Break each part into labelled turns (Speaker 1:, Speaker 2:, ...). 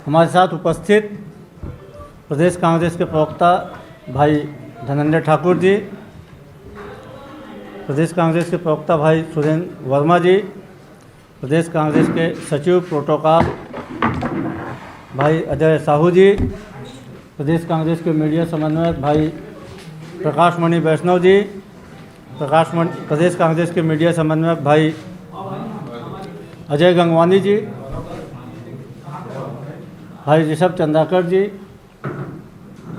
Speaker 1: हमारे साथ उपस्थित प्रदेश कांग्रेस के प्रवक्ता भाई धनंजय ठाकुर जी, प्रदेश कांग्रेस के प्रवक्ता भाई सुरेंद्र वर्मा जी, प्रदेश कांग्रेस के सचिव प्रोटोकॉल भाई अजय साहू जी, प्रदेश कांग्रेस के मीडिया समन्वयक भाई प्रकाश मणि वैष्णव जी, प्रदेश कांग्रेस के मीडिया समन्वयक भाई अजय गंगवानी जी, भाई ऋषभ चंद्राकर जी,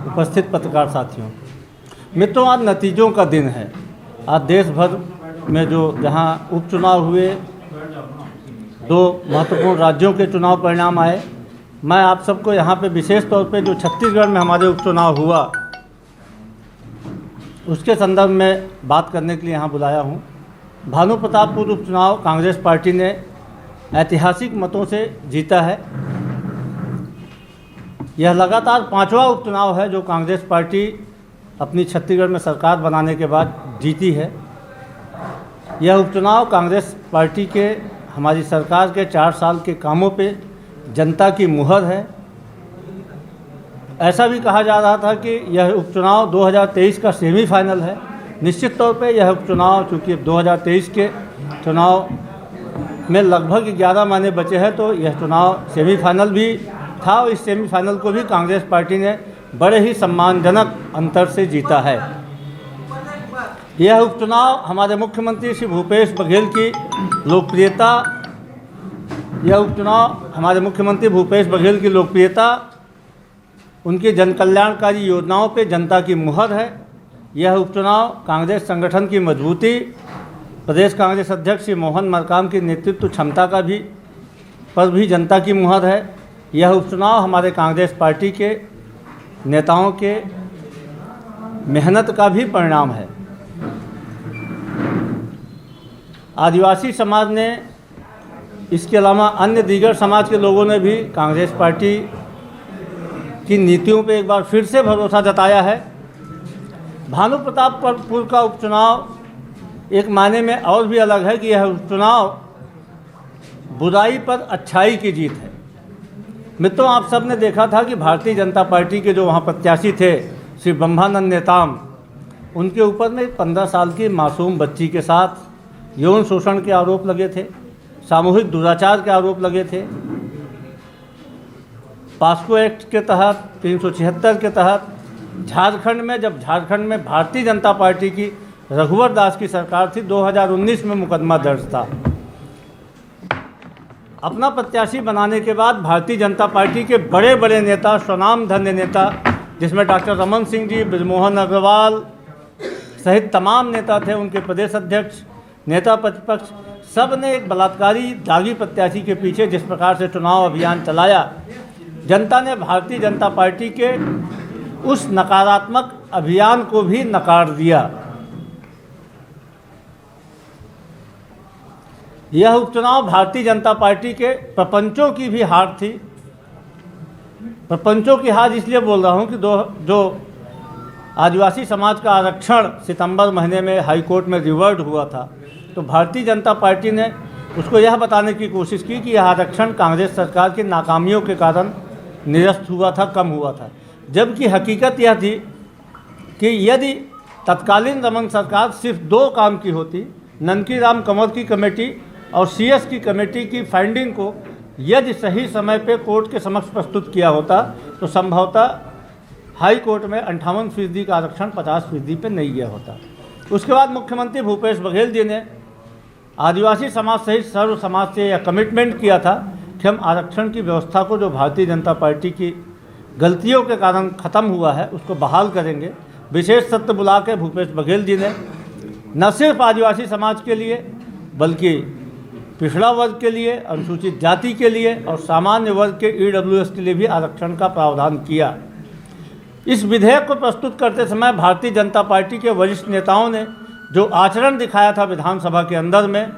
Speaker 1: उपस्थित पत्रकार साथियों, मित्रों, आज नतीजों का दिन है। आज देश भर में जहां उपचुनाव हुए, दो महत्वपूर्ण राज्यों के चुनाव परिणाम आए, मैं आप सबको यहां पे विशेष तौर पे जो छत्तीसगढ़ में हमारे उपचुनाव हुआ उसके संदर्भ में बात करने के लिए यहां बुलाया हूं। भानु प्रतापपुर उपचुनाव कांग्रेस पार्टी ने ऐतिहासिक मतों से जीता है। यह लगातार 5वां उपचुनाव है जो कांग्रेस पार्टी अपनी छत्तीसगढ़ में सरकार बनाने के बाद जीती है। यह उपचुनाव कांग्रेस पार्टी के हमारी सरकार के 4 साल के कामों पे जनता की मुहर है। ऐसा भी कहा जा रहा था कि यह उपचुनाव 2023 का सेमीफाइनल है। निश्चित तौर पे यह उपचुनाव, चूँकि 2023 के चुनाव में लगभग 11 महीने बचे हैं, तो यह चुनाव सेमीफाइनल भी था और इस सेमीफाइनल को भी कांग्रेस पार्टी ने बड़े ही सम्मानजनक अंतर से जीता है। यह उपचुनाव हमारे मुख्यमंत्री श्री भूपेश बघेल की लोकप्रियता, उनकी जनकल्याणकारी योजनाओं पे जनता की मुहर है। यह उपचुनाव कांग्रेस संगठन की मजबूती, प्रदेश कांग्रेस अध्यक्ष श्री मोहन मरकाम की नेतृत्व क्षमता पर भी जनता की मुहर है। यह उपचुनाव हमारे कांग्रेस पार्टी के नेताओं के मेहनत का भी परिणाम है। आदिवासी समाज ने, इसके अलावा अन्य दीगर समाज के लोगों ने भी कांग्रेस पार्टी की नीतियों पर एक बार फिर से भरोसा जताया है। भानु प्रतापपुर का उपचुनाव एक मायने में और भी अलग है कि यह उपचुनाव बुराई पर अच्छाई की जीत है। मित्रों, आप सब ने देखा था कि भारतीय जनता पार्टी के जो वहाँ प्रत्याशी थे श्री ब्रह्मानंद नेताम, उनके ऊपर में 15 साल की मासूम बच्ची के साथ यौन शोषण के आरोप लगे थे, सामूहिक दुराचार के आरोप लगे थे। पास्को एक्ट के तहत 376 के तहत झारखंड में भारतीय जनता पार्टी की रघुवर दास की सरकार थी, 2019 में मुकदमा दर्ज था। अपना प्रत्याशी बनाने के बाद भारतीय जनता पार्टी के बड़े बड़े नेता, स्वनाम धन्य नेता, जिसमें डॉक्टर रमन सिंह जी, बृजमोहन अग्रवाल सहित तमाम नेता थे, उनके प्रदेश अध्यक्ष, नेता प्रतिपक्ष, सब ने एक बलात्कारी दागी प्रत्याशी के पीछे जिस प्रकार से चुनाव अभियान चलाया, जनता ने भारतीय जनता पार्टी के उस नकारात्मक अभियान को भी नकार दिया। यह उपचुनाव भारतीय जनता पार्टी के प्रपंचों की भी हार थी। प्रपंचों की हार इसलिए बोल रहा हूं कि जो आदिवासी समाज का आरक्षण सितंबर महीने में हाई कोर्ट में रिवर्ट हुआ था, तो भारतीय जनता पार्टी ने उसको यह बताने की कोशिश की कि यह आरक्षण कांग्रेस सरकार की नाकामियों के कारण निरस्त हुआ था, कम हुआ था। जबकि हकीकत यह थी कि यदि तत्कालीन रमन सरकार सिर्फ 2 काम की होती, ननकी राम कंवर की कमेटी और CS की कमेटी की फाइंडिंग को यदि सही समय पे कोर्ट के समक्ष प्रस्तुत किया होता, तो संभवतः हाई कोर्ट में 58% का आरक्षण 50% पे नहीं गया होता। उसके बाद मुख्यमंत्री भूपेश बघेल जी ने आदिवासी समाज सहित सर्व समाज से यह कमिटमेंट किया था कि हम आरक्षण की व्यवस्था को, जो भारतीय जनता पार्टी की गलतियों के कारण ख़त्म हुआ है, उसको बहाल करेंगे। विशेष सत्र बुला के भूपेश बघेल जी ने न सिर्फ आदिवासी समाज के लिए बल्कि पिछड़ा वर्ग के लिए, अनुसूचित जाति के लिए और सामान्य वर्ग के EWS के लिए भी आरक्षण का प्रावधान किया। इस विधेयक को प्रस्तुत करते समय भारतीय जनता पार्टी के वरिष्ठ नेताओं ने जो आचरण दिखाया था विधानसभा के अंदर में,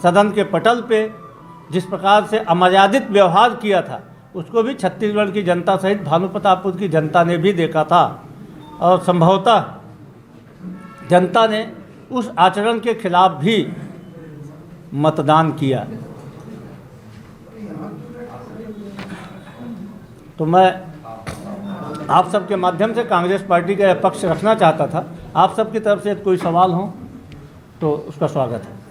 Speaker 1: सदन के पटल पे जिस प्रकार से अमर्यादित व्यवहार किया था, उसको भी छत्तीसगढ़ की जनता सहित भानु प्रतापपुर की जनता ने भी देखा था और संभवतः जनता ने उस आचरण के खिलाफ भी मतदान किया। तो मैं आप सबके माध्यम से कांग्रेस पार्टी का यह पक्ष रखना चाहता था। आप सबकी तरफ से कोई सवाल हो तो उसका स्वागत है।